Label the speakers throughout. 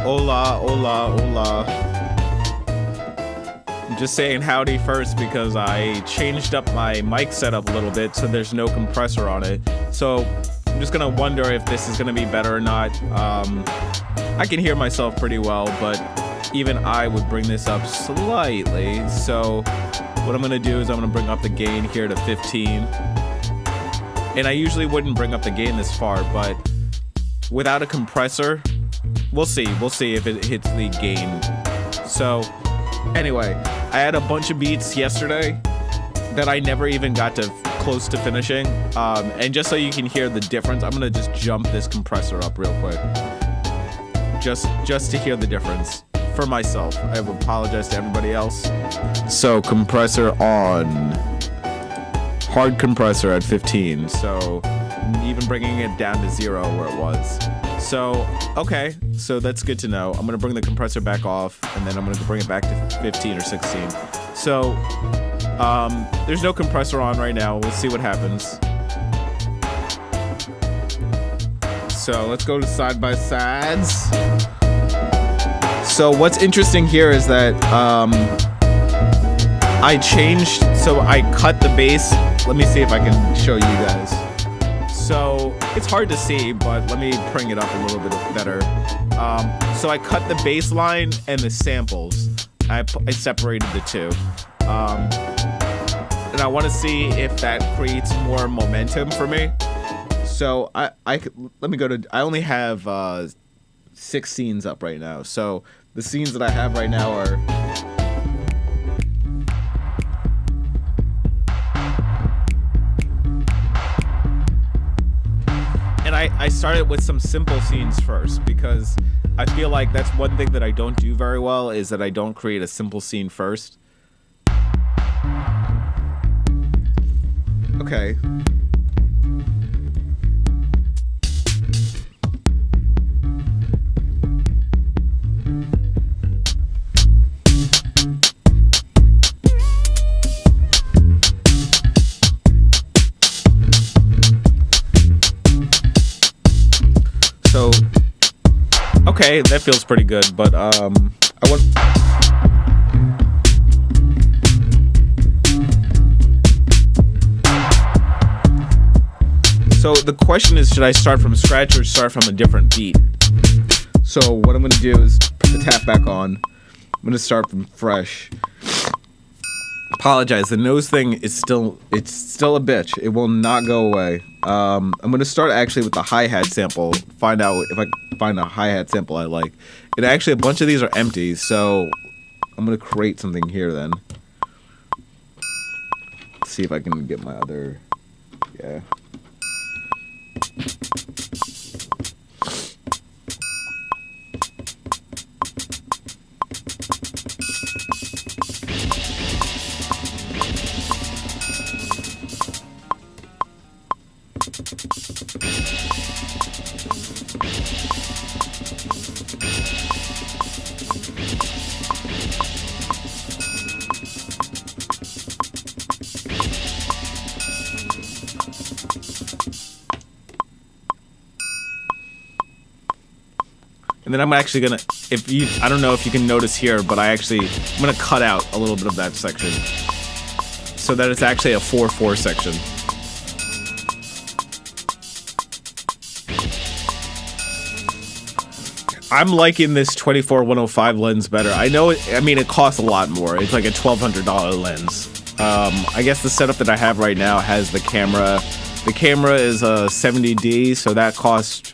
Speaker 1: Hola, hola, hola. I'm just saying howdy first because I changed up my mic setup a little bit so there's no compressor on it. So I'm just gonna wonder if this is gonna be better or not. I can hear myself pretty well, but even I would bring this up slightly. So what I'm gonna do is I'm gonna bring up the gain here to 15. And I usually wouldn't bring up the gain this far, but without a compressor, we'll see if it hits the gain. So anyway, I had a bunch of beats yesterday that I never even got to close to finishing. And just so you can hear the difference, I'm gonna just jump this compressor up real quick. Just to hear the difference for myself. I apologize to everybody else. So compressor on. Hard compressor at 15. So even bringing it down to 0 where it was. So, okay, so that's good to know. I'm gonna bring the compressor back off, and then I'm gonna bring it back to 15 or 16. So, there's no compressor on right now. We'll see what happens. So let's go to side by sides. So what's interesting here is that I changed, so I cut the bass. Let me see if I can show you guys. So it's hard to see, but let me bring it up a little bit better. So I cut the bass line and the samples. I separated the two. And I want to see if that creates more momentum for me. So let me go to, I only have 6 scenes up right now. So the scenes that I have right now are, I started with some simple scenes first because I feel like that's one thing that I don't do very well is that I don't create a simple scene first. Okay. So, okay, that feels pretty good, but I want. So the question is, should I start from scratch or start from a different beat? So what I'm gonna do is put the tap back on. I'm gonna start from fresh. Apologize, the nose thing is still a bitch. It will not go away. I'm gonna start actually with the hi-hat sample. Find out if I can find a hi-hat sample I like. And actually a bunch of these are empty, so I'm gonna create something here then. Let's see if I can get my other, yeah. And then I'm actually gonna, I don't know if you can notice here, but I'm gonna cut out a little bit of that section so that it's actually a 4/4 section. I'm liking this 24-105 lens better. I know, it costs a lot more. It's like a $1,200 lens. I guess the setup that I have right now has the camera. The camera is a 70D, so that costs,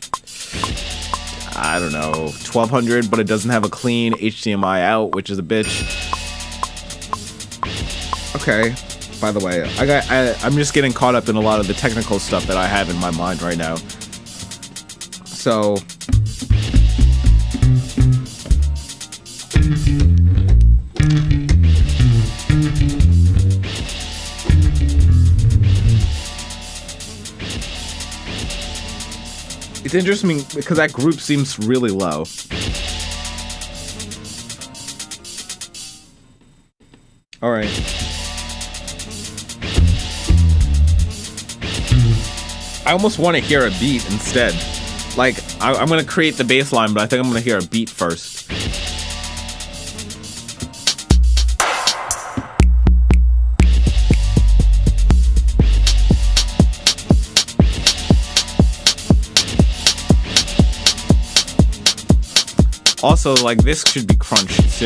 Speaker 1: I don't know, $1,200, but it doesn't have a clean HDMI out, which is a bitch. Okay, by the way, I'm just getting caught up in a lot of the technical stuff that I have in my mind right now. So, it's interesting because that group seems really low. All right. I almost want to hear a beat instead. Like, I'm gonna create the bass line, but I think I'm gonna hear a beat first. Also, like, this should be crunched too.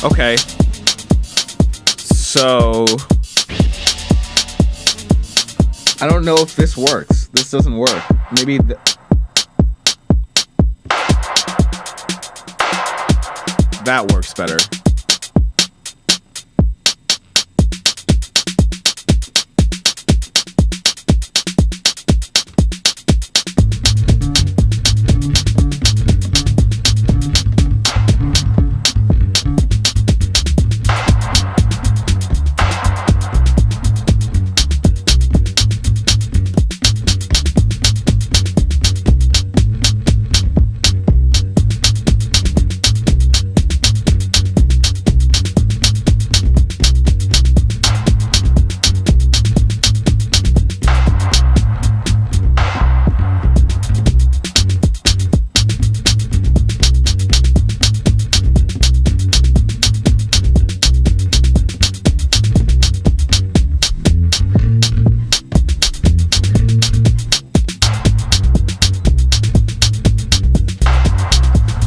Speaker 1: Okay. So I don't know if this works. This doesn't work. Maybe that works better.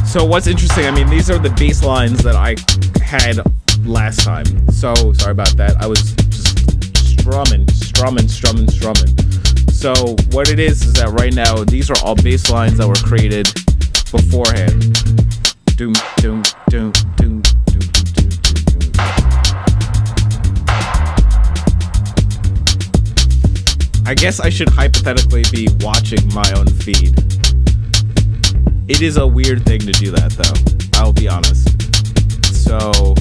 Speaker 1: So what's interesting, I mean, these are the bass lines that I had last time. So sorry about that. I was just strumming. So what it is that right now, these are all bass lines that were created beforehand. Doom, doom, doom, doom, doom, doom, doom, doom. I guess I should hypothetically be watching my own feed. It is a weird thing to do that, though. I'll be honest. So,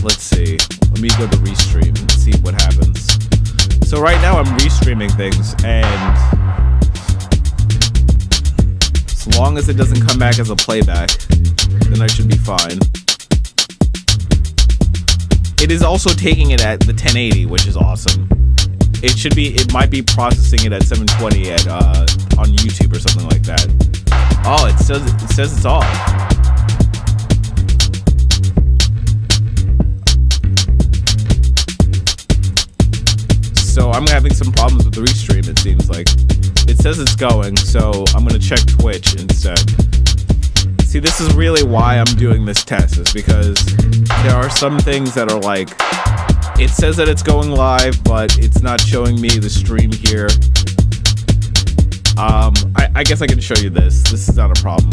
Speaker 1: let's see. Let me go to Restream and see what happens. So right now I'm restreaming things, and as long as it doesn't come back as a playback, then I should be fine. It is also taking it at the 1080, which is awesome. It might be processing it at 720 on YouTube or something like that. Oh, it says it's off. So I'm having some problems with the restream, it seems like. It says it's going, so I'm gonna check Twitch instead. See, this is really why I'm doing this test, is because there are some things that are like, it says that it's going live, but it's not showing me the stream here. I guess I can show you this. This is not a problem.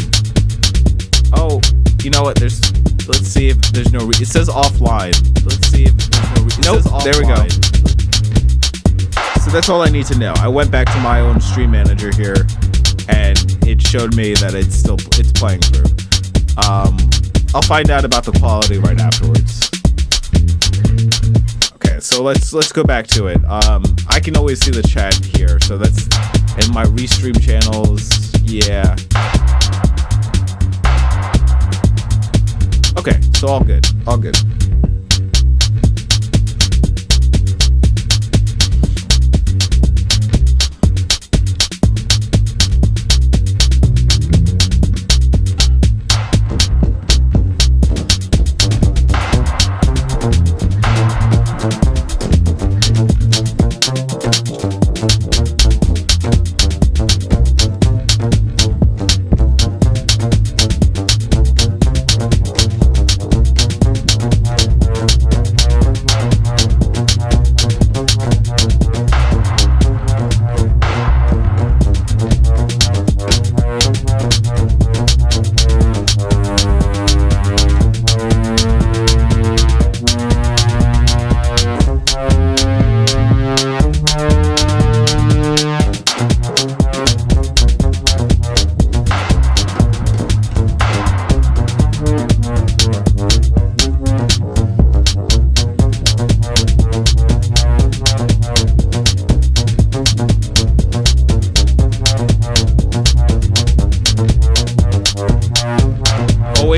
Speaker 1: Oh, you know what? Let's see if there's no. It says offline. Let's see if there's no. Nope. There we go. So that's all I need to know. I went back to my own stream manager here, and it showed me that it's playing through. I'll find out about the quality right afterwards. Okay, so let's go back to it. I can always see the chat here, so that's in my restream channels. Yeah. Okay, so all good. All good.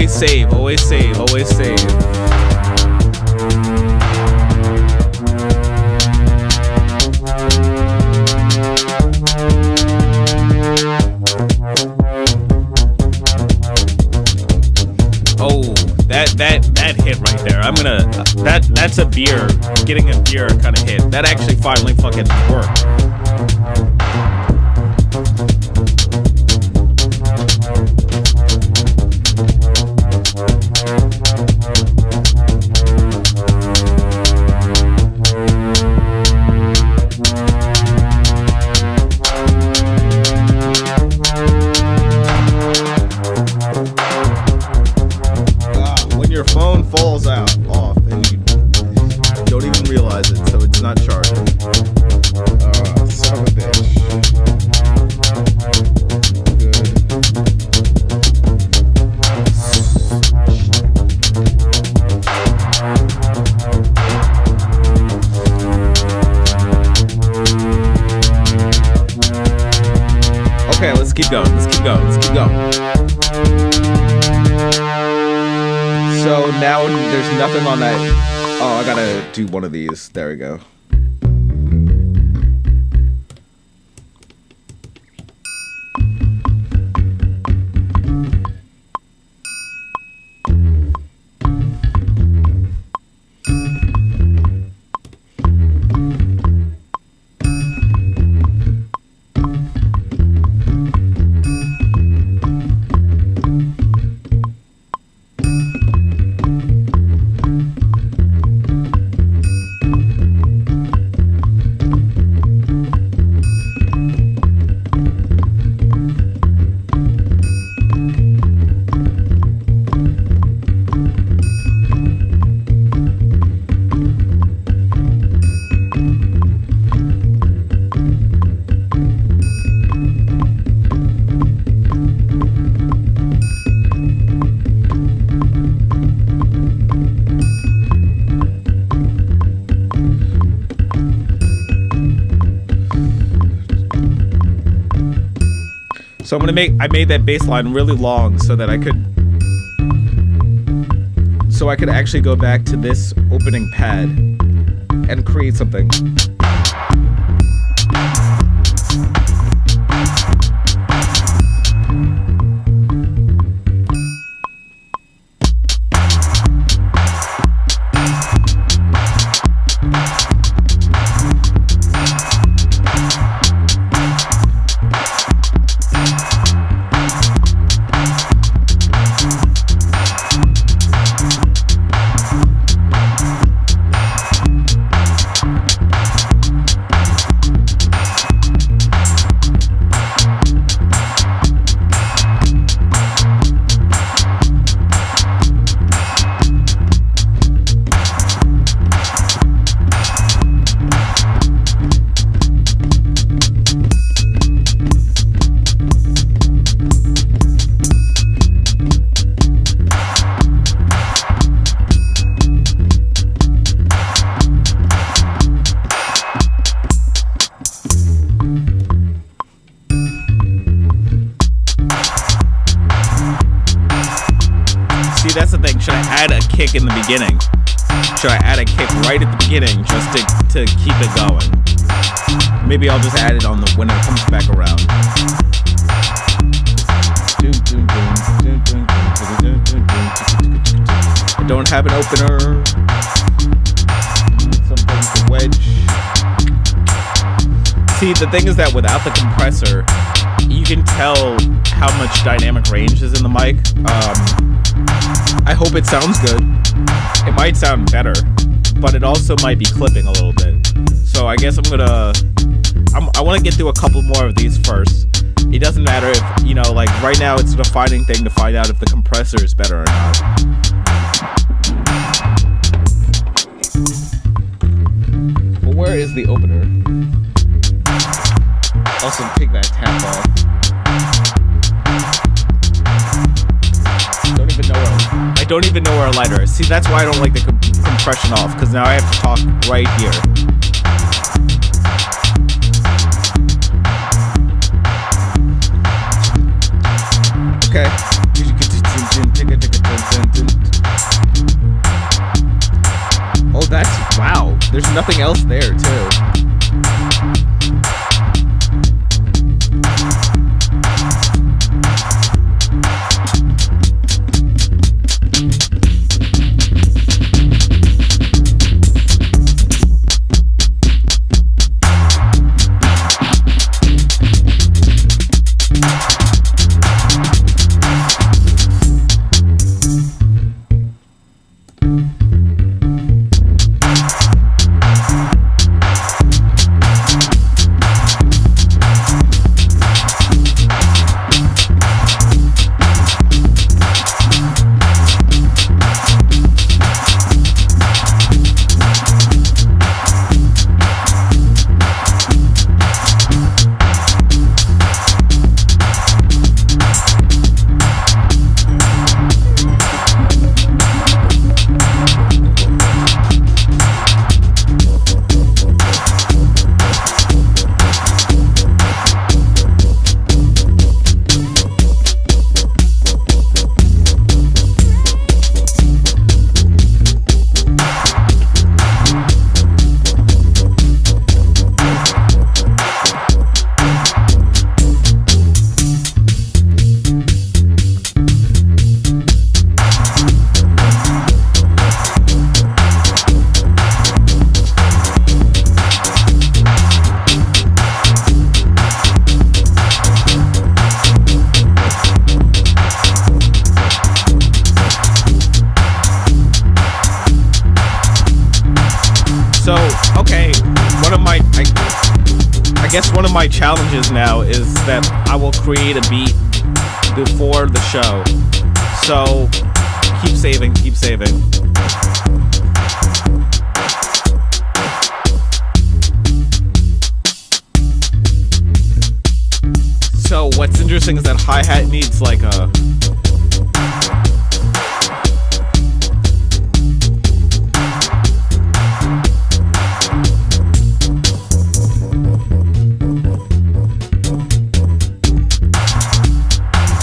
Speaker 1: Always save, always save, always save. Oh, that hit right there. I'm gonna, that's a beer, getting a beer kind of hit. That actually finally fucking worked. Your phone falls off and you don't even realize it, so it's not charging. Son of a bitch. Good. Okay, let's keep going. Let's keep going. Let's keep going. So now there's nothing on that. Oh, I gotta do one of these. There we go. So I made that bass line really long so that I could actually go back to this opening pad and create something. That's the thing. Should I add a kick in the beginning? Should I add a kick right at the beginning just to keep it going? Maybe I'll just add it on when it comes back around. I don't have an opener. Something to wedge. See, the thing is that without the compressor, you can tell how much dynamic range is in the mic. I hope it sounds good. It might sound better, but it also might be clipping a little bit. So I guess I want to get through a couple more of these first. It doesn't matter if, like right now it's a defining thing to find out if the compressor is better or not. Well, where is the opener? Also take that tap off. I don't even know where a lighter is. See, that's why I don't like the compression off, because now I have to talk right here. Okay. Wow, there's nothing else there too. So, okay, I guess one of my challenges now is that I will create a beat before the show. So, keep saving. So, what's interesting is that hi-hat needs like a...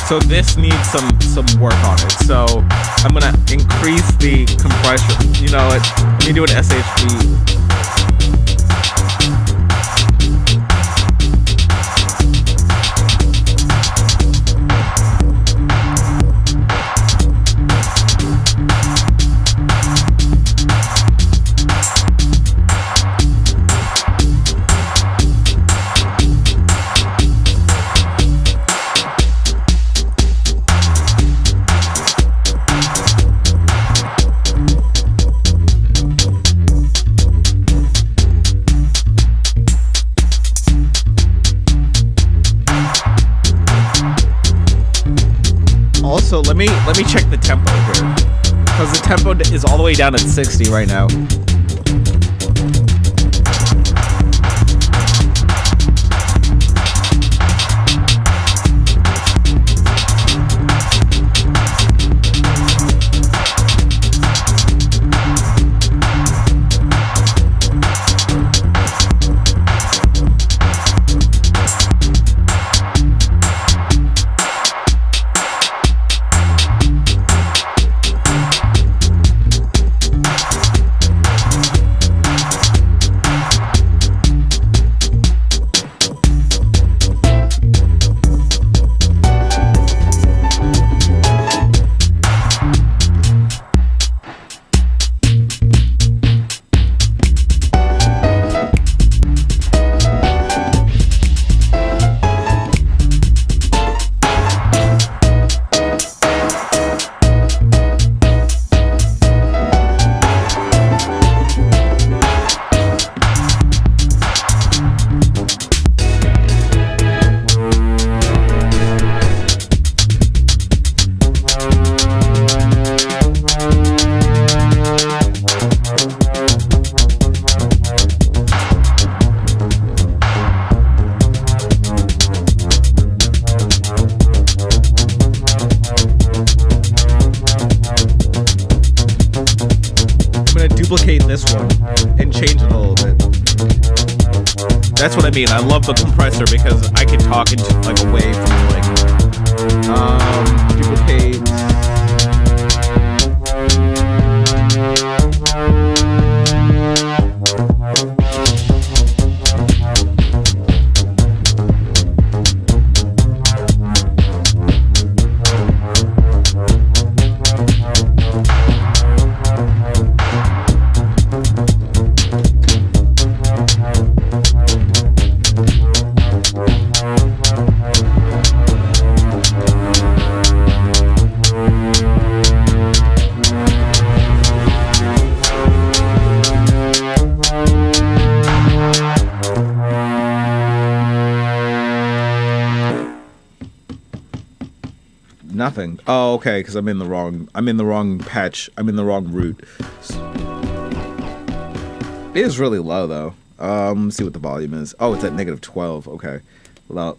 Speaker 1: So this needs some work on it. So I'm gonna increase the compression. You know what? Let me do an SHB. Also, let me check the tempo here, because the tempo is all the way down at 60 right now. Duplicate this one and change it a little bit. That's what I mean. I love the compressor because I can talk into like away from like duplicate. nothing. Oh, okay, because I'm in the wrong patch. I'm in the wrong route. It is really low though. Let's see what the volume is. Oh, it's at -12. Okay. Well,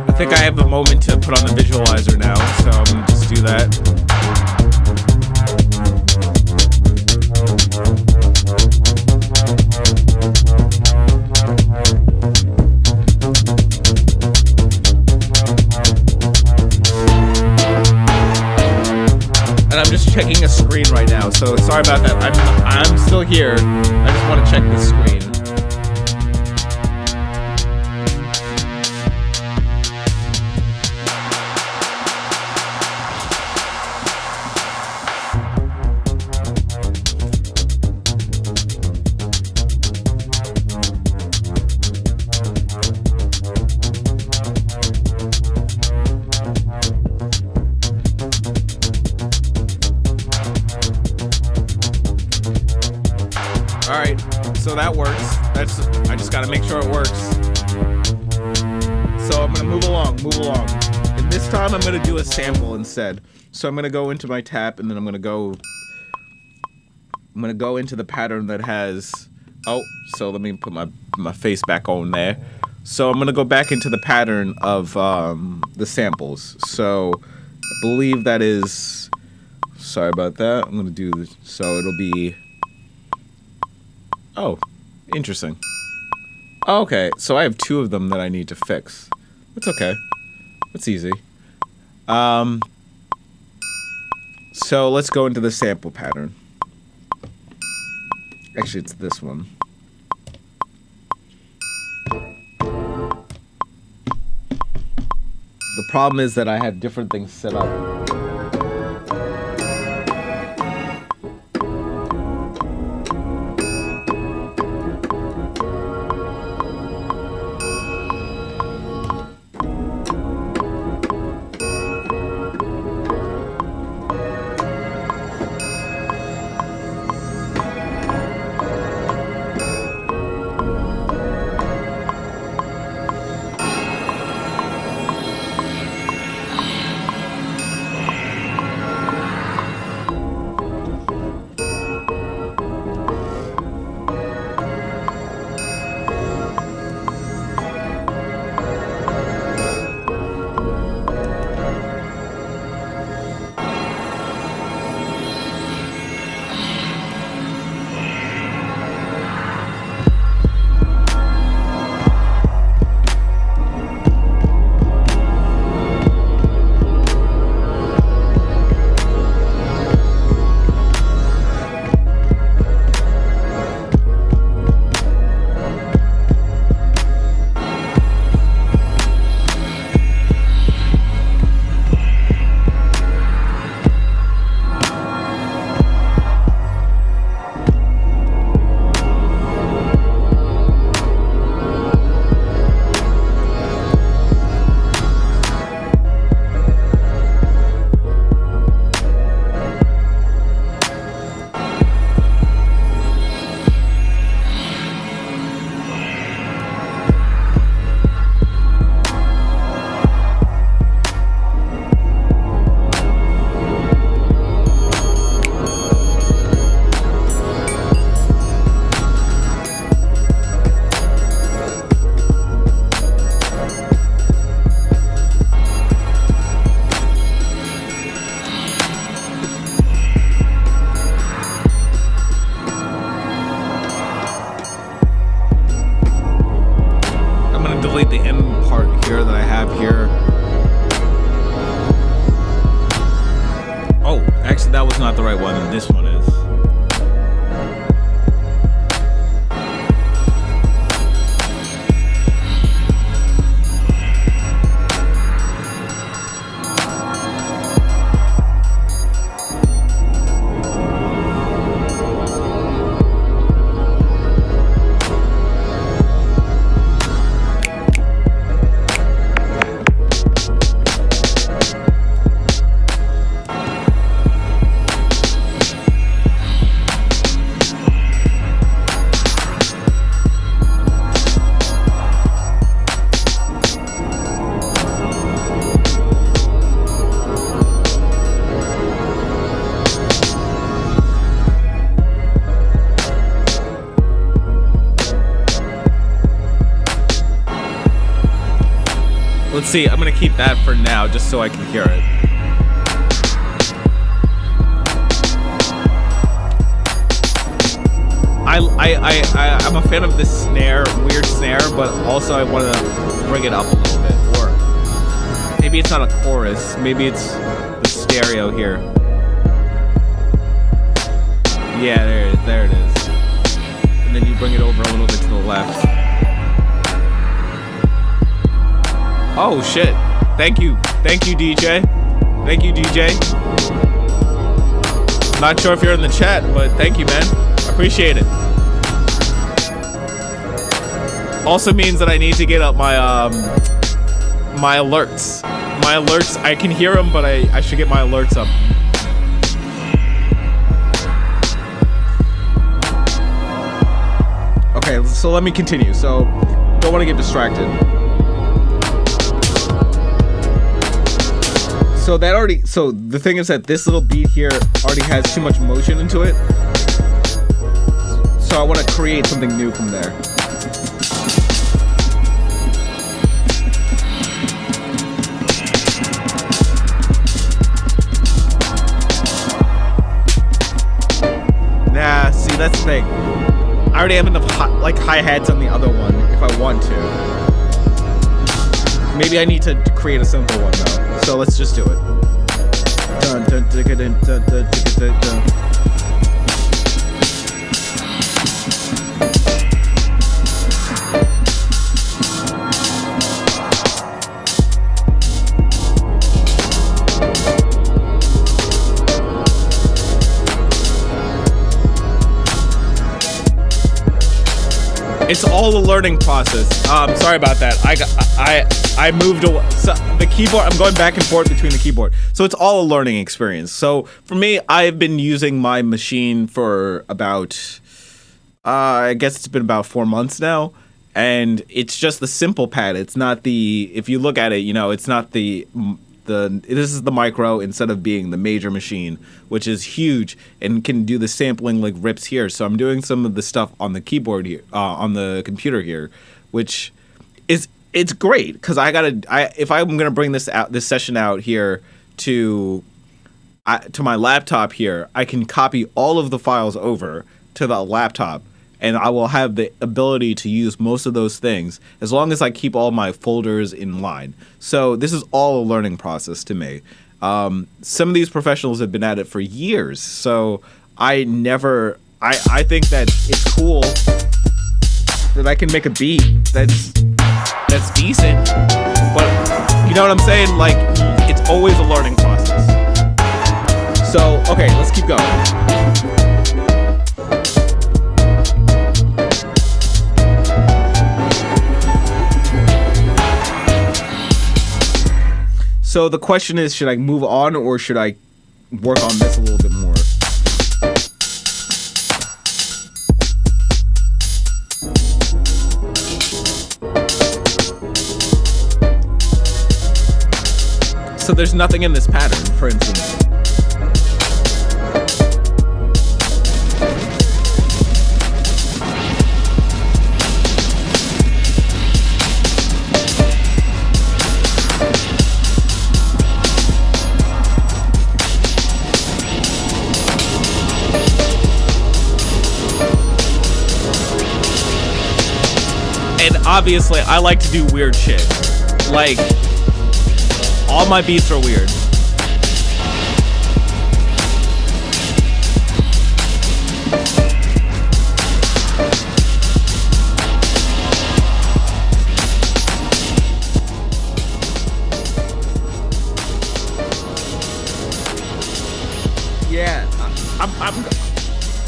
Speaker 1: I think I have a moment to put on the visualizer now, so I'm gonna just do that. And I'm just checking a screen right now, so sorry about that. I'm still here. I just want to check the screen. Alright, so that works. I just gotta make sure it works. So I'm gonna move along. And this time I'm gonna do a sample instead. So I'm gonna go into my tap and then I'm gonna go into the pattern that has, so let me put my face back on there. So I'm gonna go back into the pattern of the samples. So I believe that is, sorry about that. I'm gonna do this, so it'll be, oh, interesting. Okay, so I have 2 of them that I need to fix. That's okay. That's easy. So let's go into the sample pattern. Actually, it's this one. The problem is that I have different things set up. the right one, this one is. Let's see, I'm gonna keep that for now just so I can hear it. I'm a fan of this snare, weird snare, but also I want to bring it up a little bit. Or maybe it's not a chorus, maybe it's the stereo here. Yeah, there it is. And then you bring it over a little bit to the left. Oh shit. Thank you, DJ. Thank you, DJ. Not sure if you're in the chat, but thank you, man. Appreciate it. Also means that I need to get up my my alerts. My alerts, I can hear them, but I should get my alerts up. Okay, so let me continue. So, don't want to get distracted. So the thing is that this little beat here already has too much motion into it. So I want to create something new from there. Nah, see, that's the thing. I already have enough hi-hats on the other one if I want to. Maybe I need to create a simple one though. So let's just do it. Dun, dun, dun, dun, dun, dun, dun, dun, dun. It's all a learning process. Sorry about that. I moved away. So the keyboard, I'm going back and forth between the keyboard. So it's all a learning experience. So for me, I've been using my machine for about, I guess it's been about 4 months now. And it's just the simple pad. It's not the, if you look at it, you know, it's not this is the micro instead of being the major machine, which is huge and can do the sampling like rips here. So I'm doing some of the stuff on the keyboard here, on the computer here, which is, it's great because if I'm gonna bring this session out here to my laptop here, I can copy all of the files over to the laptop. And I will have the ability to use most of those things as long as I keep all my folders in line. So this is all a learning process to me. Some of these professionals have been at it for years. So I think that it's cool that I can make a beat that's decent. But you know what I'm saying? Like, it's always a learning process. So, okay, let's keep going. So the question is, should I move on or should I work on this a little bit more? So there's nothing in this pattern, for instance. And obviously, I like to do weird shit. Like, all my beats are weird.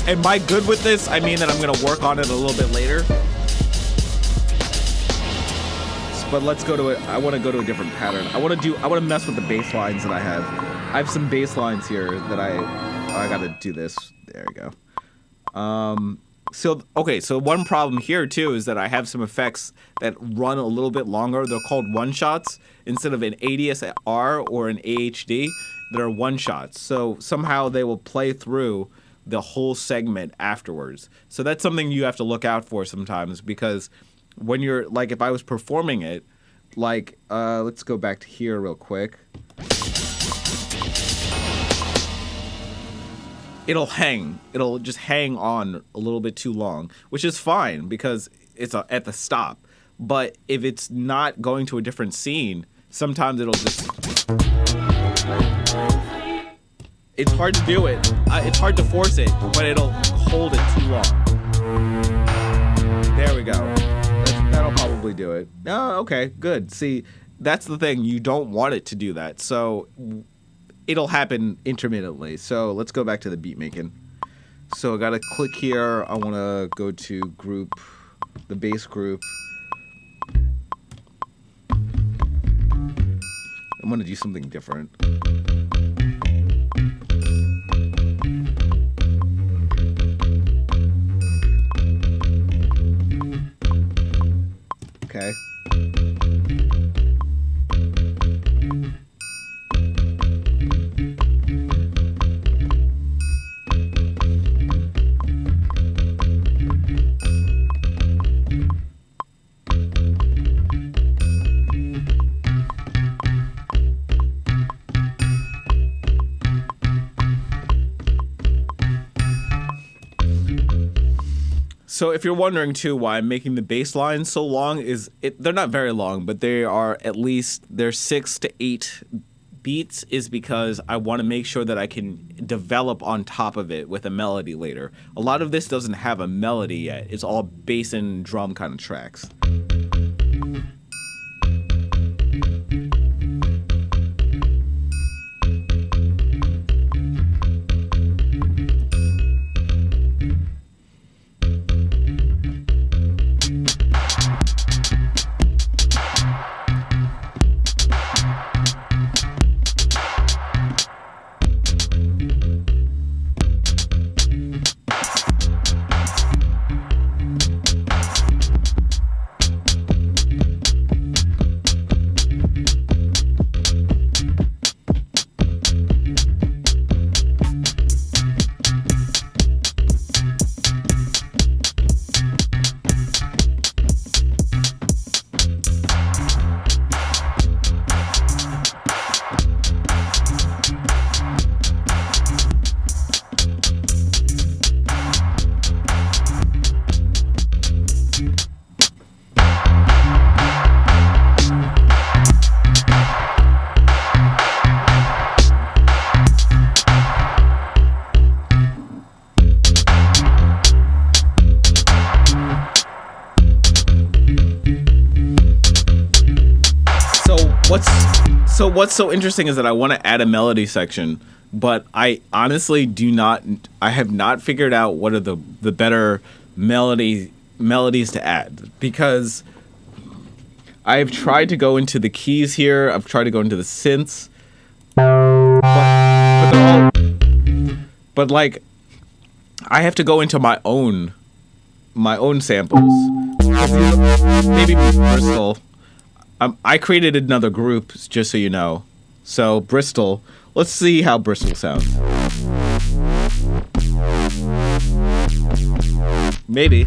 Speaker 1: am I good with this? I mean that I'm gonna work on it a little bit later. But let's go to it. I want to go to a different pattern. I want to mess with the bass lines that I have. I have some bass lines here that I gotta do this. There we go. So one problem here too is that I have some effects that run a little bit longer. They're called one-shots instead of an ADSR or an AHD. They're one-shots. So somehow they will play through the whole segment afterwards. So that's something you have to look out for sometimes, because when you're, like, if I was performing it, like, let's go back to here real quick. It'll just hang on a little bit too long, which is fine because it's at the stop. But if it's not going to a different scene, sometimes it'll just... It's hard to do it. It's hard to force it, but it'll hold it too long. There we go. That'll probably do it. Oh, okay, good. See, that's the thing. You don't want it to do that. So it'll happen intermittently. So let's go back to the beat making. So I gotta click here. I want to go to group, the bass group. I'm gonna do something different. Okay. So if you're wondering too why I'm making the bass lines so long, they're not very long, but they are they're 6 to 8 beats, is because I want to make sure that I can develop on top of it with a melody later. A lot of this doesn't have a melody yet. It's all bass and drum kind of tracks. What's so interesting is that I want to add a melody section, but I honestly I have not figured out what are the better melodies to add, because I've tried to go into the keys here, I've tried to go into the synths, but like I have to go into my own samples. Maybe Bristol. I created another group, just so you know. So, Bristol. Let's see how Bristol sounds. Maybe.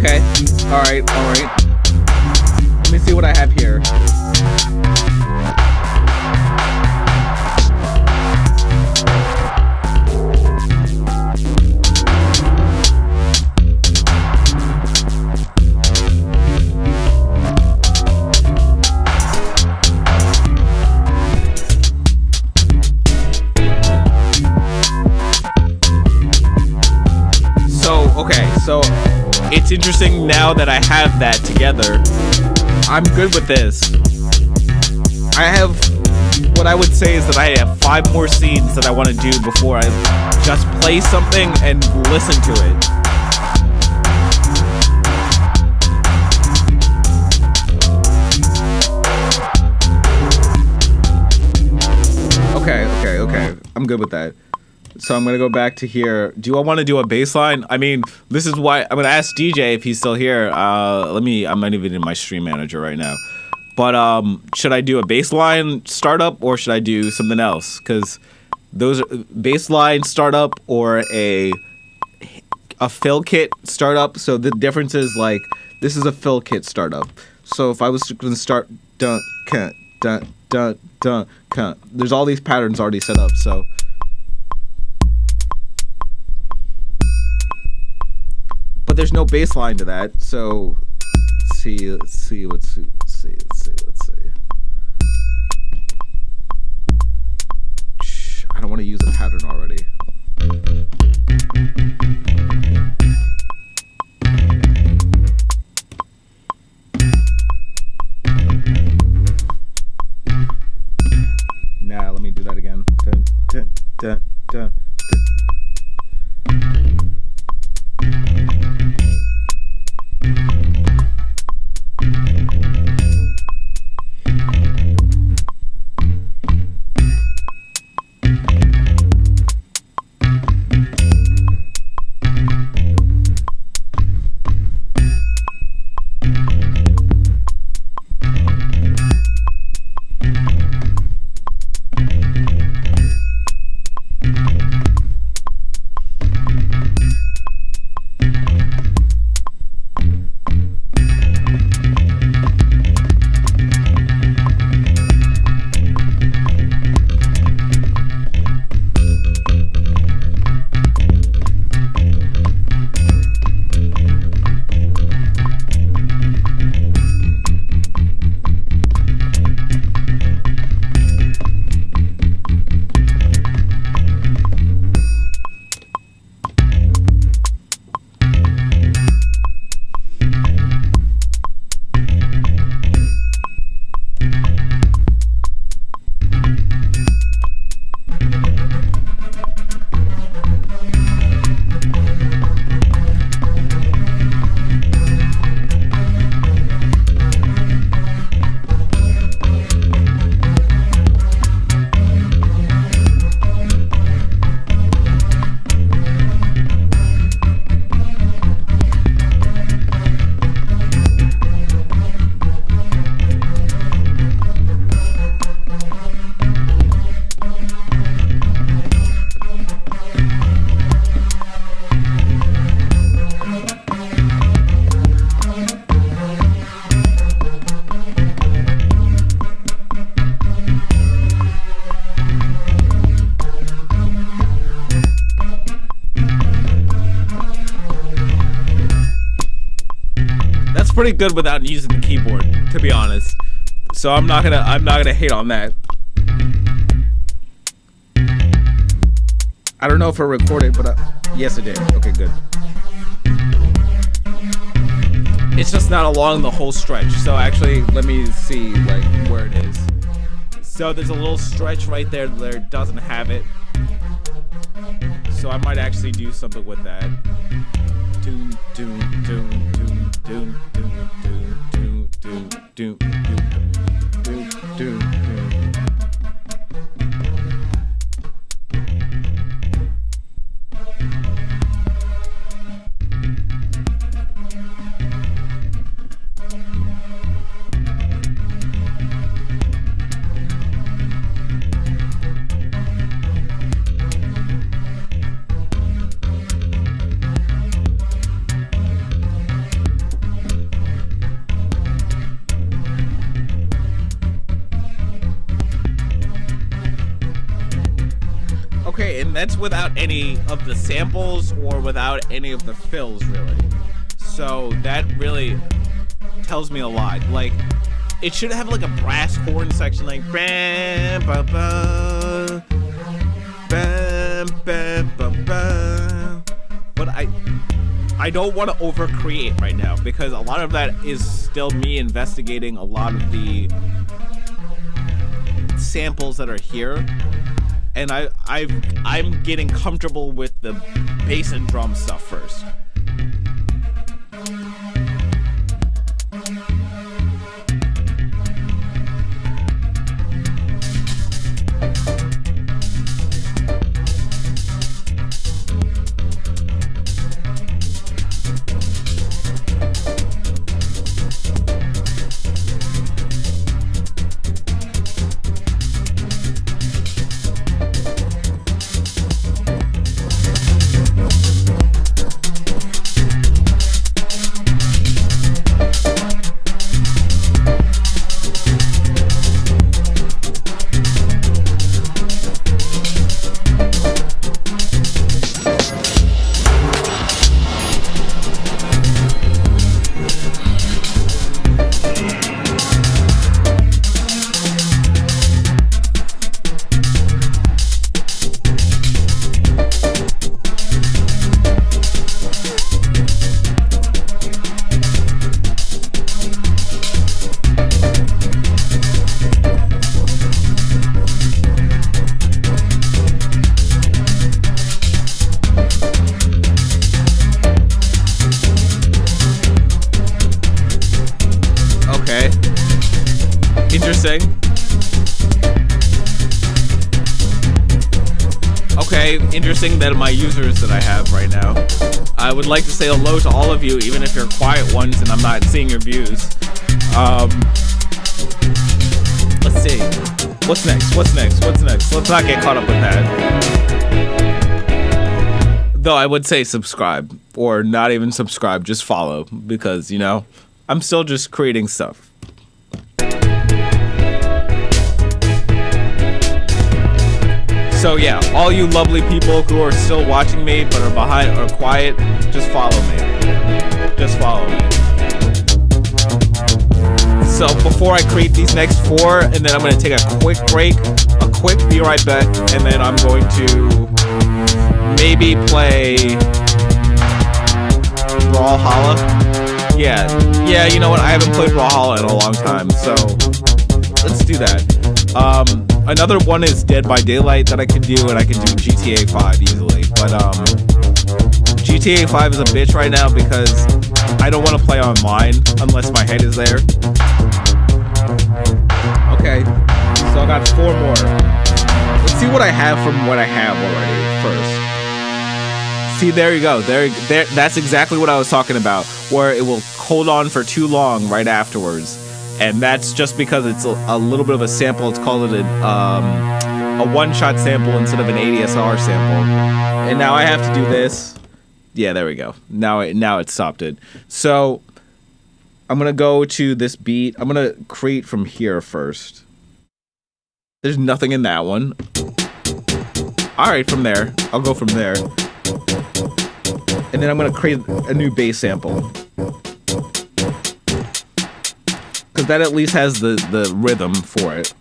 Speaker 1: Okay. All right. All right. Let me see what I have here. So it's interesting now that I have that together. I'm good with this. I have, what I would say is that I have 5 more scenes that I want to do before I just play something and listen to it. Okay. I'm good with that. So I'm gonna go back to here. Do I want to do a bass line? I mean, this is why I'm gonna ask DJ if he's still here. I'm not even in my stream manager right now. But should I do a bass line startup or should I do something else? Because those are bass line startup or a fill kit startup. So the difference is like this is a fill kit startup. So if I was gonna start dun dun dun dun dun, there's all these patterns already set up. So. But there's no bass line to that, so let's see. I don't want to use a pattern already. Nah, let me do that again. Dun, dun, dun, dun, dun. Pretty good without using the keyboard, to be honest. So I'm not gonna hate on that. I don't know if it recorded, but yes, it did. Okay, good. It's just not along the whole stretch. So actually, let me see like where it is. So there's a little stretch right there that it doesn't have it. So I might actually do something with that. Doom, doom, doom, doom, doom, doom, doom, doom, doom, doom, doom, doom. that's without any of the samples or without any of the fills, really. So that really tells me a lot. Like, it should have like a brass horn section, like bam, ba, ba, bam, bam, ba, ba. But I don't want to overcreate right now, because a lot of that is still me investigating a lot of the samples that are here, and I'm getting comfortable with the bass and drum stuff first. Interesting. Okay, interesting that my users that I have right now. I would like to say hello to all of you, even if you're quiet ones and I'm not seeing your views. Let's see. What's next? Let's not get caught up with that. Though I would say subscribe, or not even subscribe, just follow, because, you know, I'm still just creating stuff. So yeah, all you lovely people who are still watching me but are behind or quiet, just follow me. Just follow me. So before I create these next 4, and then I'm going to take a quick break, be right back, and then I'm going to maybe play Brawlhalla. Yeah, you know what? I haven't played Brawlhalla in a long time, so let's do that. Another one is Dead by Daylight that I can do, and I can do GTA 5 easily. But GTA 5 is a bitch right now because I don't want to play online unless my head is there. Okay, so I got 4 more. Let's see what I have from what I have already first. See, there you go. There. That's exactly what I was talking about, where it will hold on for too long right afterwards. And that's just because it's a little bit of a sample. It's called a one-shot sample instead of an ADSR sample. And now I have to do this. Yeah, there we go. Now it stopped it. So I'm going to go to this beat. I'm going to create from here first. There's nothing in that one. All right, from there. I'll go from there. And then I'm going to create a new bass sample. Because that at least has the rhythm for it.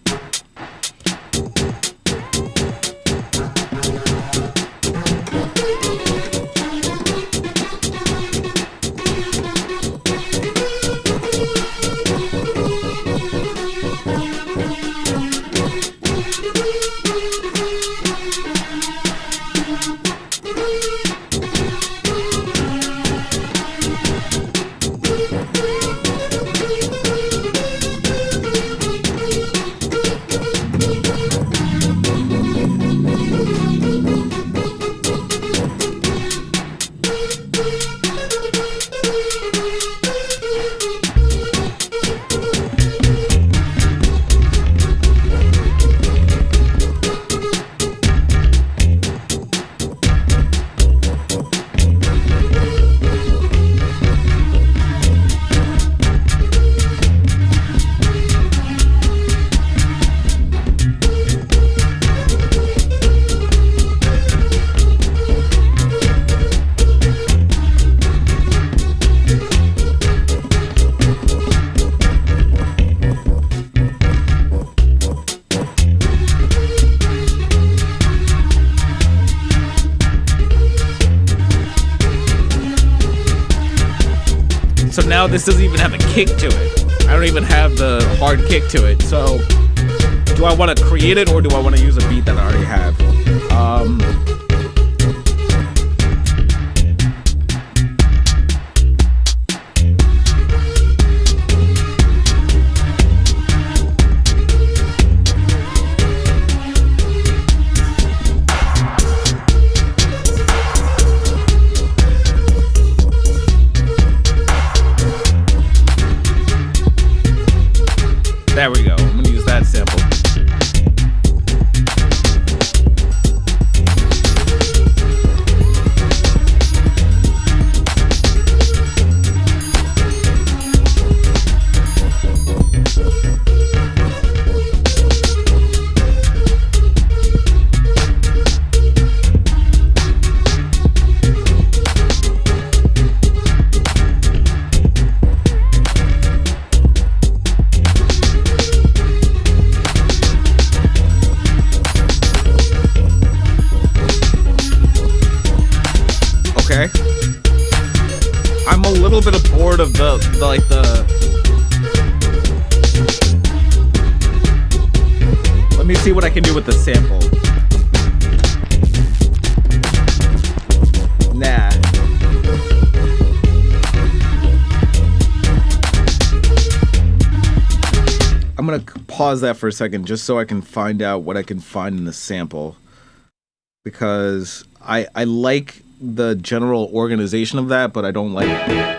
Speaker 1: So now this doesn't even have a kick to it. I don't even have the hard kick to it. So do I want to create it or do I want to use a beat that I already have? There we go. I'm gonna use that sample. Okay. I'm a little bit bored of the Let me see what I can do with the sample. Nah. I'm gonna pause that for a second just so I can find out what I can find in the sample. Because I like the general organization of that, but I don't like it.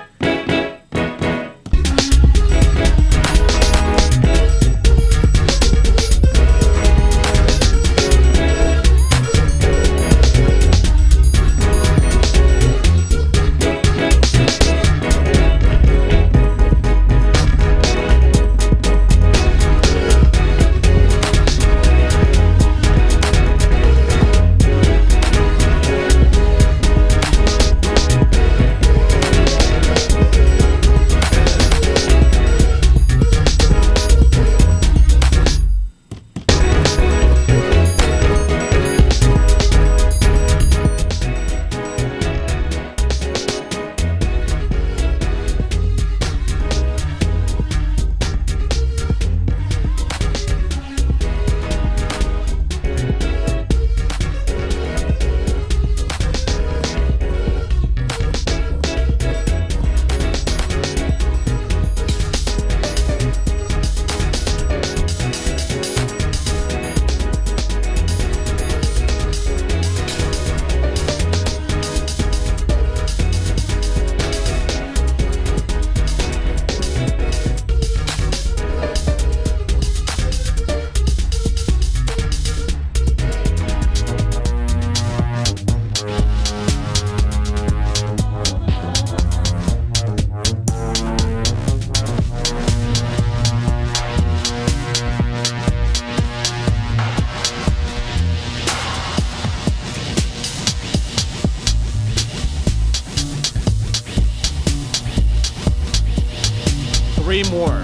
Speaker 1: Three more.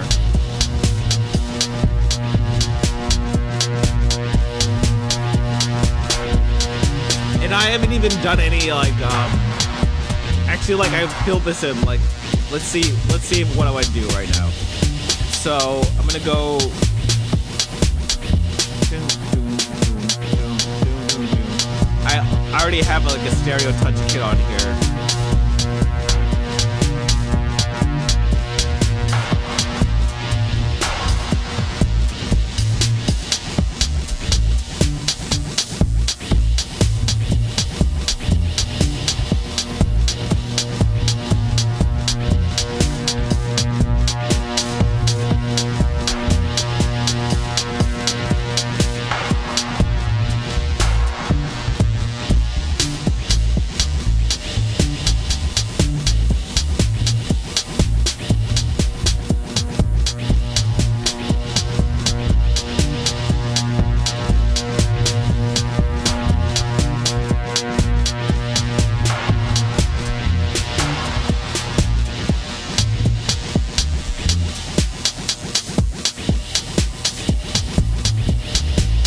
Speaker 1: And I haven't even done any actually I filled this in let's see what do I do right now. So I'm gonna go I already have a stereo touch kit on here.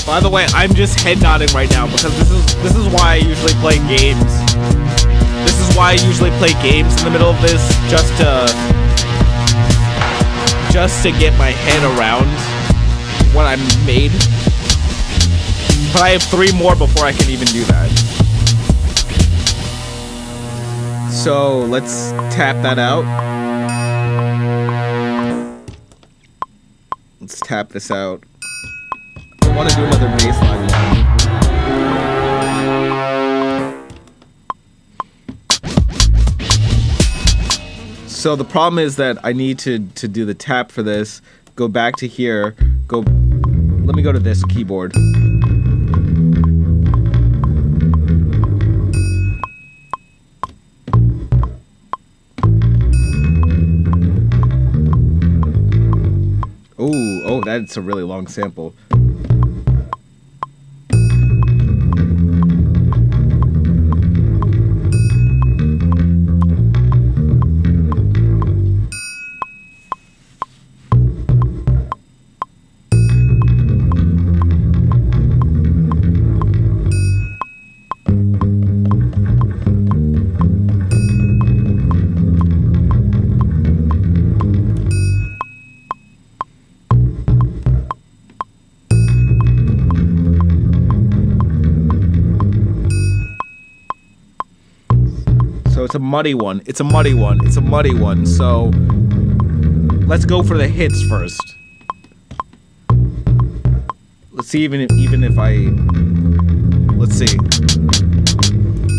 Speaker 1: By the way, I'm just head nodding right now because this is why I usually play games. This is why I usually play games in the middle of this, just to just to get my head around what I made. But I have 3 more before I can even do that. So let's tap that out. Let's tap this out. I want to do another bass line one. So the problem is that I need to do the tap for this. Go back to here. Let me go to this keyboard. Oh, that's a really long sample. So it's a muddy one. It's a muddy one. It's a muddy one. So let's go for the hits first. Let's see even if I, let's see.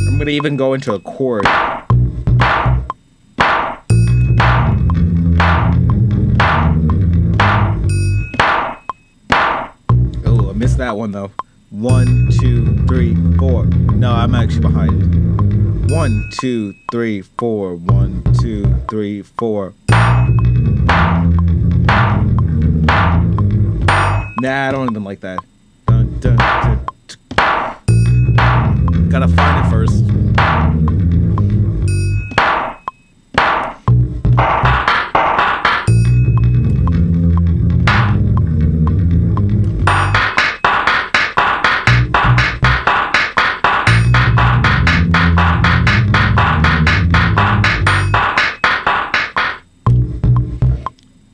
Speaker 1: I'm gonna even go into a chord. Oh, I missed that one though. 1, 2, 3, 4. No, I'm actually behind. 1, 2, 3, 4. 1, 2, 3, 4. Nah, I don't even like that. Dun, dun, dun, dun. Gotta find it first.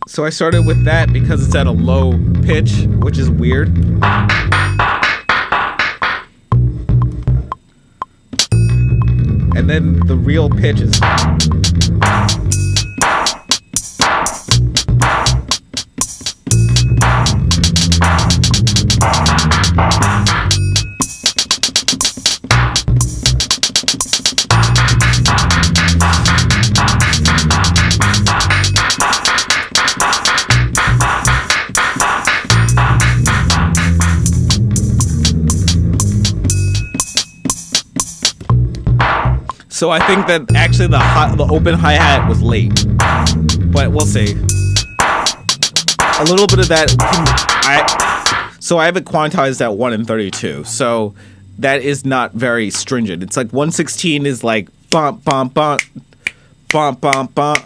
Speaker 1: So I started with that because it's at a low pitch, which is weird. And then the real pitch is... So I think that actually the open hi-hat was late, but we'll see. A little bit of that, so I have it quantized at 1 and 32, so that is not very stringent. It's like 116 is like bump, bump, bump, bump, bump, bump.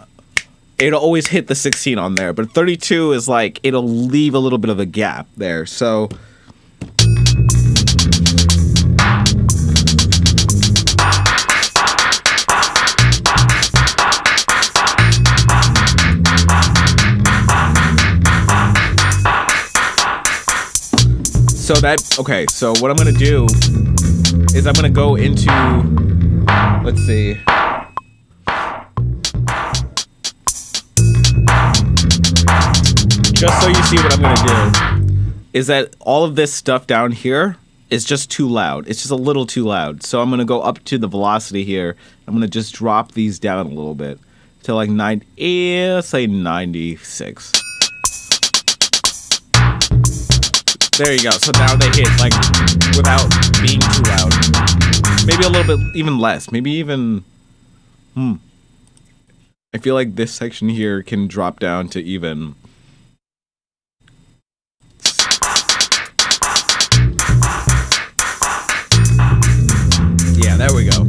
Speaker 1: It'll always hit the 16 on there, but 32 is like, it'll leave a little bit of a gap there, so... So okay, so what I'm gonna do is I'm gonna go into, let's see. Just so you see what I'm gonna do, is that all of this stuff down here is just too loud. It's just a little too loud. So I'm gonna go up to the velocity here. I'm gonna just drop these down a little bit to like let's say 96. There you go. So now they hit like without being too loud. Maybe a little bit even less. Maybe even I feel like this section here can drop down to even yeah, there we go.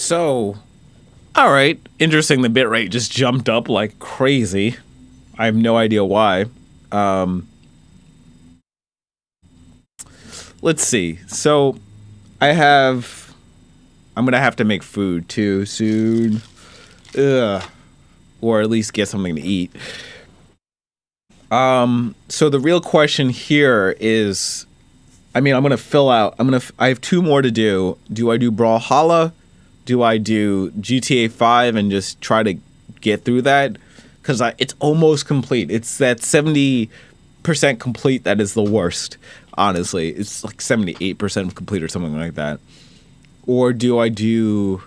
Speaker 1: So, all right, interesting. The bitrate just jumped up like crazy. I have no idea why. Let's see. So, I'm gonna have to make food too soon. Ugh. Or at least get something to eat. So the real question here is, I mean, I'm gonna fill out. I have two more to do. Do I do Brawlhalla? Do I do GTA 5 and just try to get through that? Because it's almost complete. It's that 70% complete that is the worst. Honestly, it's like 78% complete or something like that. Or do I do,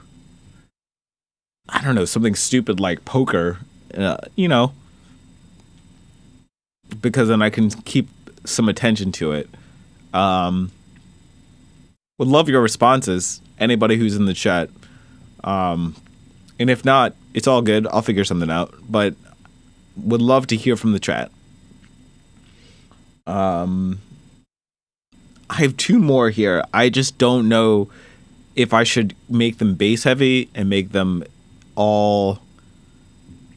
Speaker 1: I don't know, something stupid like poker? You know, because then I can keep some attention to it. Would love your responses. Anybody who's in the chat. And if not, it's all good. I'll figure something out. But would love to hear from the chat. I have two more here. I just don't know if I should make them bass heavy and make them all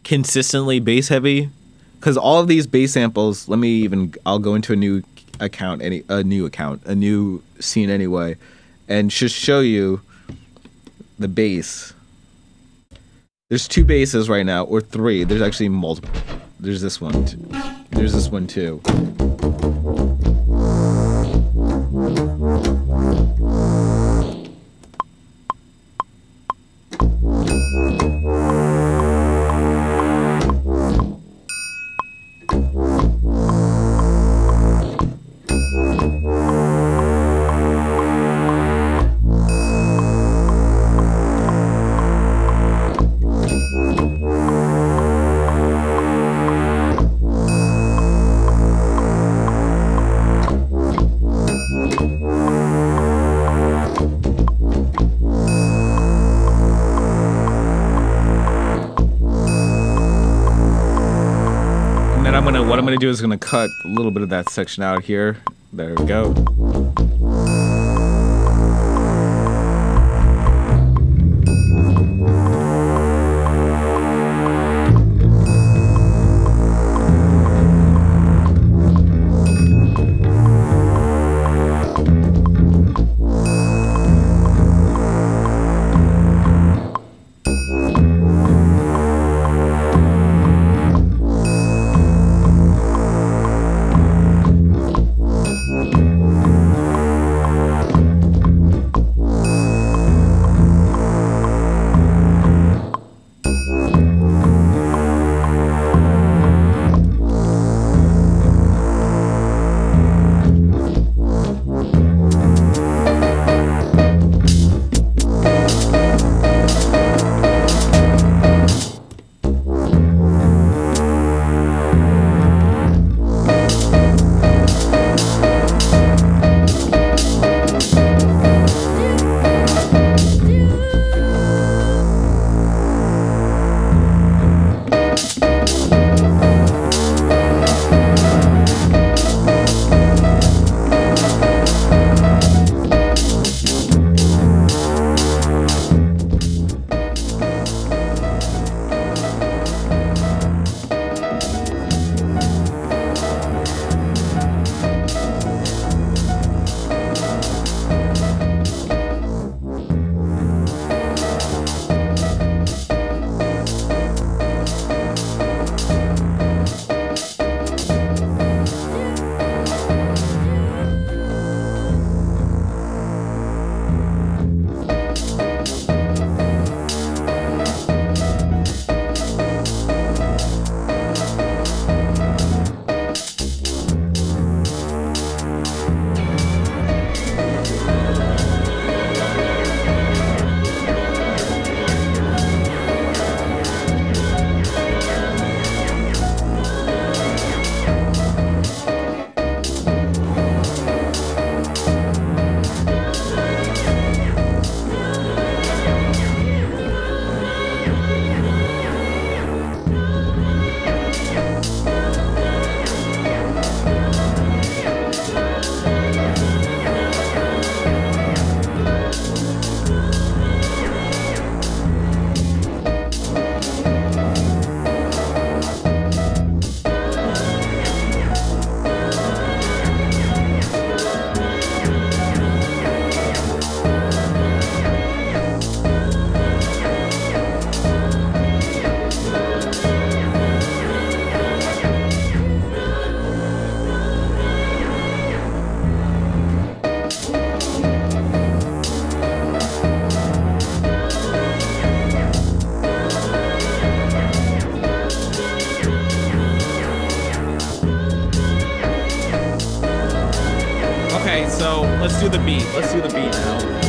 Speaker 1: consistently bass heavy. Because all of these bass samples, I'll go into a new scene anyway, and just show you the bass. There's two basses right now, or three. There's actually multiple. There's this one. There's this one too. What I'm gonna do is gonna cut a little bit of that section out here. There we go. let's do the beat. Let's do the beat now.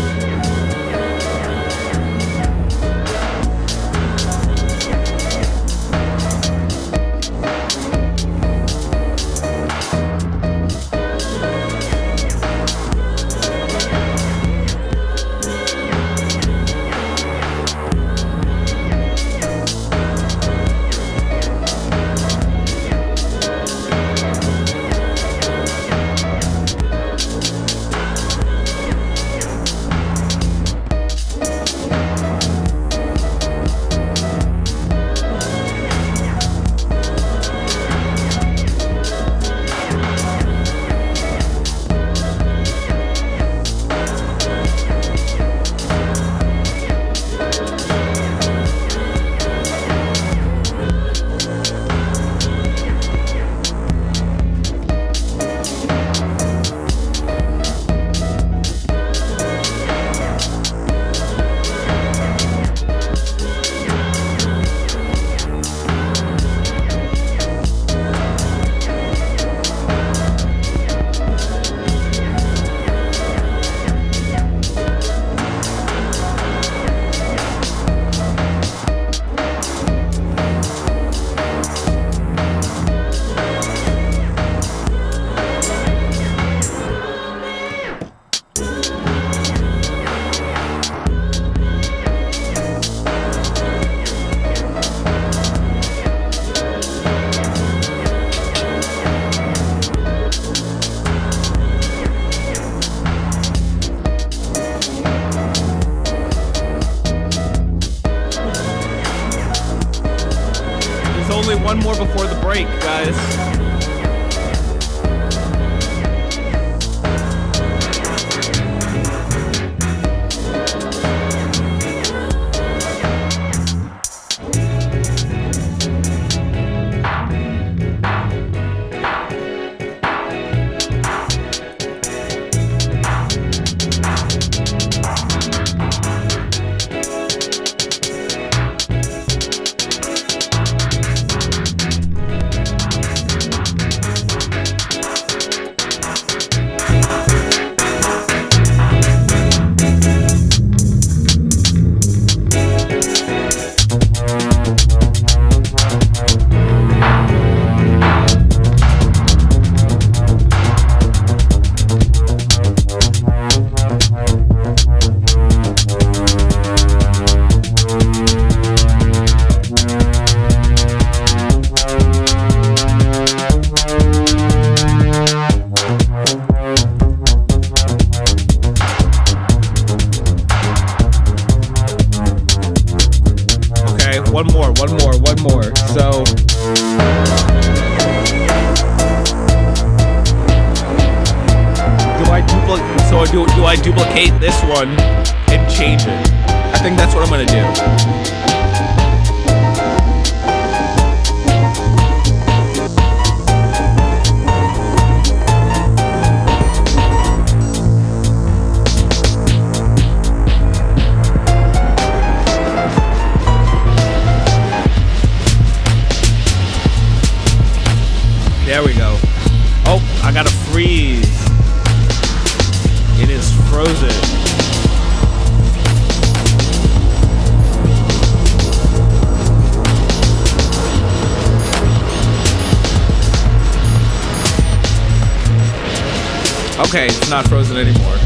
Speaker 1: Only one more before the break, guys. One more. So do I duplicate this one and change it? I think that's what I'm gonna do. There we go. Oh, I gotta freeze. It is frozen. Okay, it's not frozen anymore.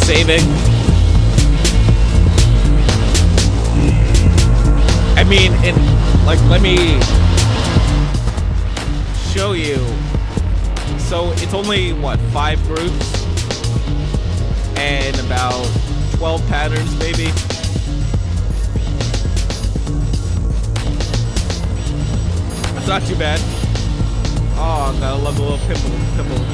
Speaker 1: Saving. I mean, let me show you. So it's only what, 5 groups and about 12 patterns maybe. That's not too bad. Oh, gotta love the little pimple.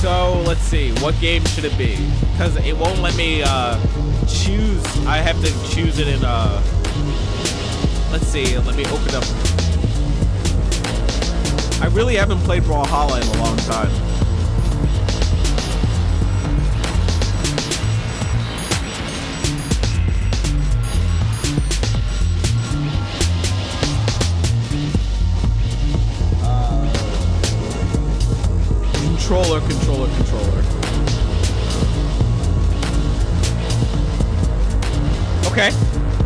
Speaker 1: So let's see, what game should it be? Because it won't let me choose. I have to choose it in let's see, let me open up. I really haven't played Brawlhalla in a long time. Controller. Okay,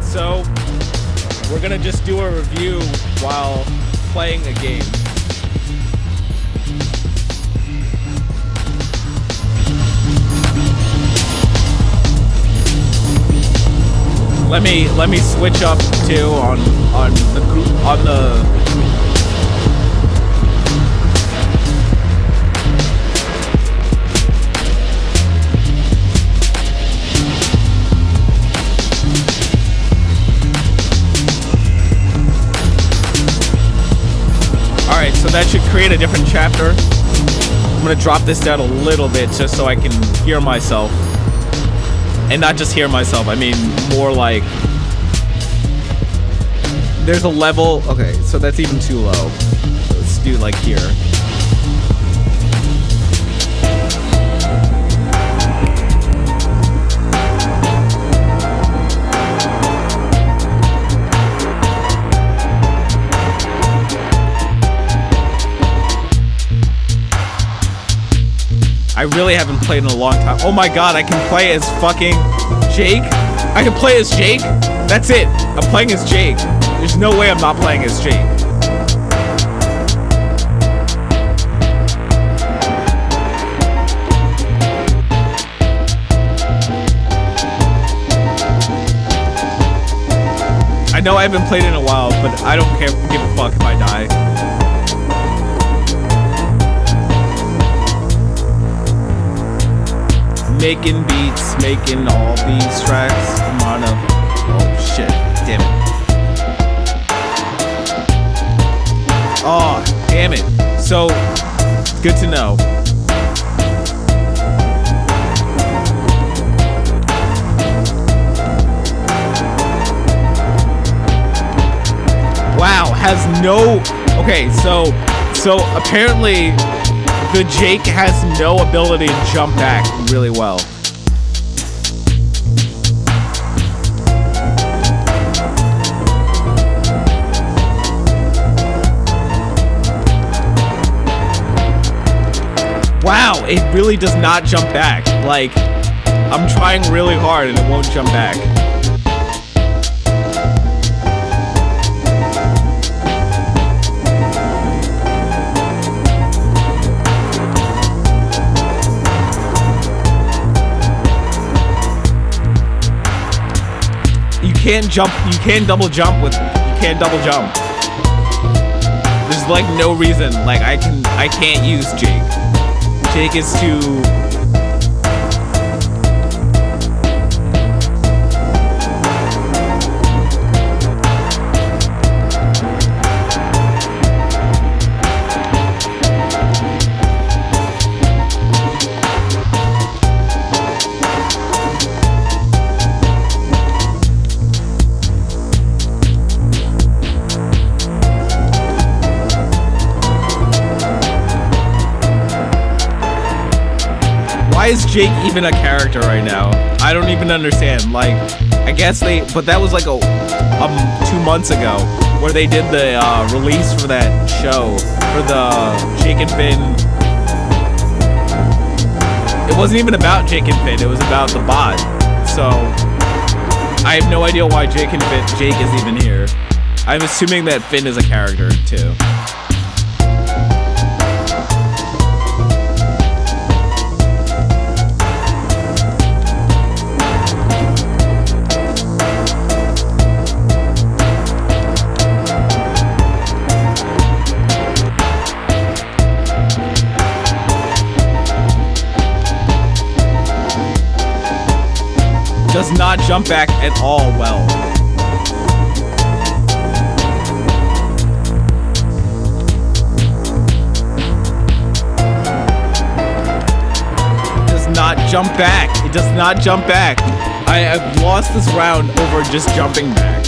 Speaker 1: so we're gonna just do a review while playing a game. Let me switch up to on the Alright, so that should create a different chapter. I'm gonna drop this down a little bit just so I can hear myself. And not just hear myself, I mean more like there's a level. Okay, so that's even too low. Let's do like here. I really haven't played in a long time. Oh my god, I can play as fucking Jake? I can play as Jake? That's it. I'm playing as Jake. There's no way I'm not playing as Jake. I know I haven't played in a while, but I don't give a fuck if I die. Making beats, making all these tracks. Come on up. Oh shit, damn it. Oh, damn it. So, good to know. Wow, has no... Okay, so apparently the Jake has no ability to jump back really well. Wow, it really does not jump back. Like, I'm trying really hard and it won't jump back. You can't jump, you can't double jump with, you can't double jump. There's like no reason, like I can't use Jake. Jake is too... Why is Jake even a character right now? I don't even understand. Like, I guess but that was like 2 months ago where they did the release for that show for the Jake and Finn. It wasn't even about Jake and Finn. It was about the bot. So I have no idea why Jake is even here. I'm assuming that Finn is a character too. Does not jump back at all well. not jump back. It does not jump back. I have lost this round over just jumping back.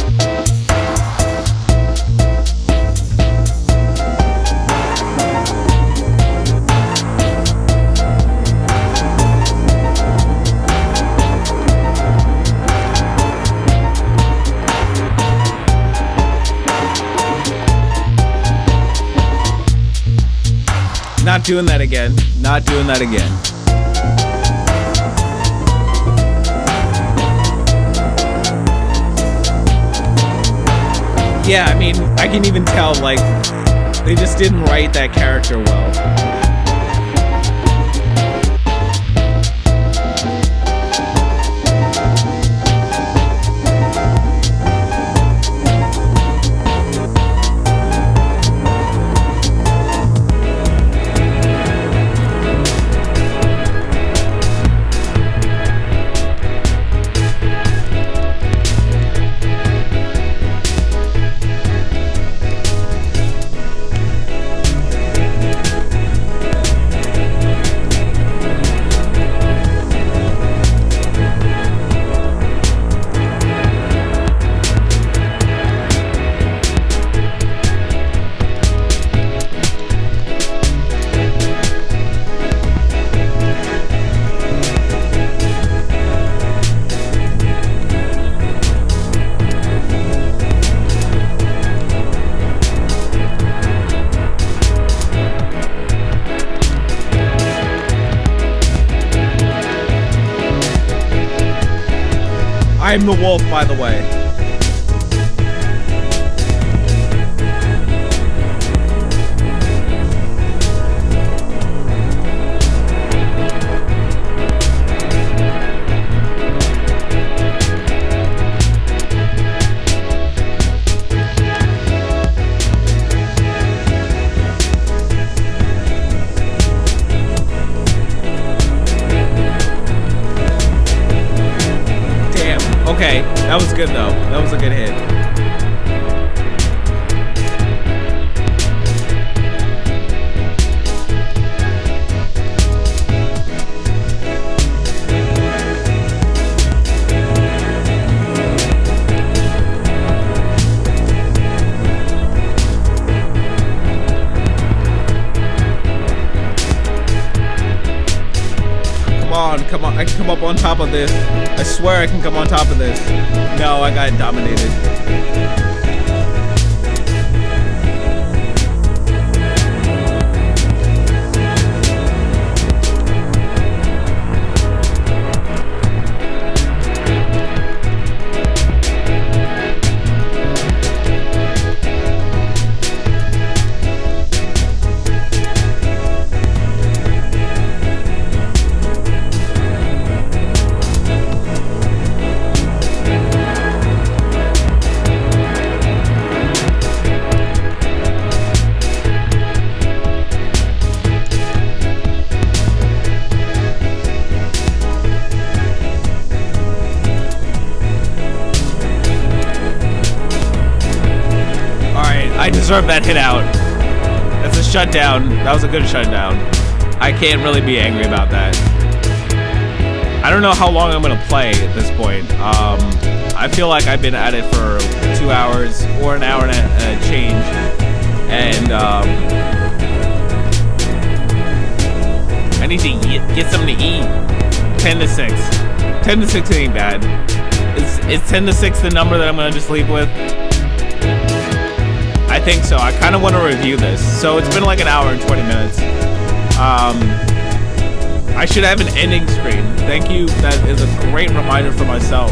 Speaker 1: Not doing that again. Not doing that again. Yeah, I mean, I can even tell, like, they just didn't write that character well. I'm the wolf, by the way. Okay, that was good though. That was a good hit. Come on, I can come up on top of this. I swear I can come on top of this. No, I got dominated. I deserve that hit out. That's a shutdown. That was a good shutdown. I can't really be angry about that. I don't know how long I'm gonna play at this point. I feel like I've been at it for 2 hours or an hour and a change, and I need to get something to eat. 10 to 6. 10 to 6 ain't bad. Is 10 to 6 the number that I'm gonna just leave with? I think so. I kind of want to review this. So it's been like an hour and 20 minutes. I should have an ending screen. Thank you. That is a great reminder for myself,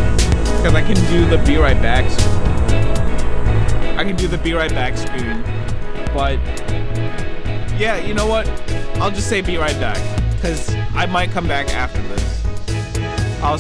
Speaker 1: because I can do the be right back. I can do the be right back screen. But yeah, you know what? I'll just say be right back, because I might come back after this.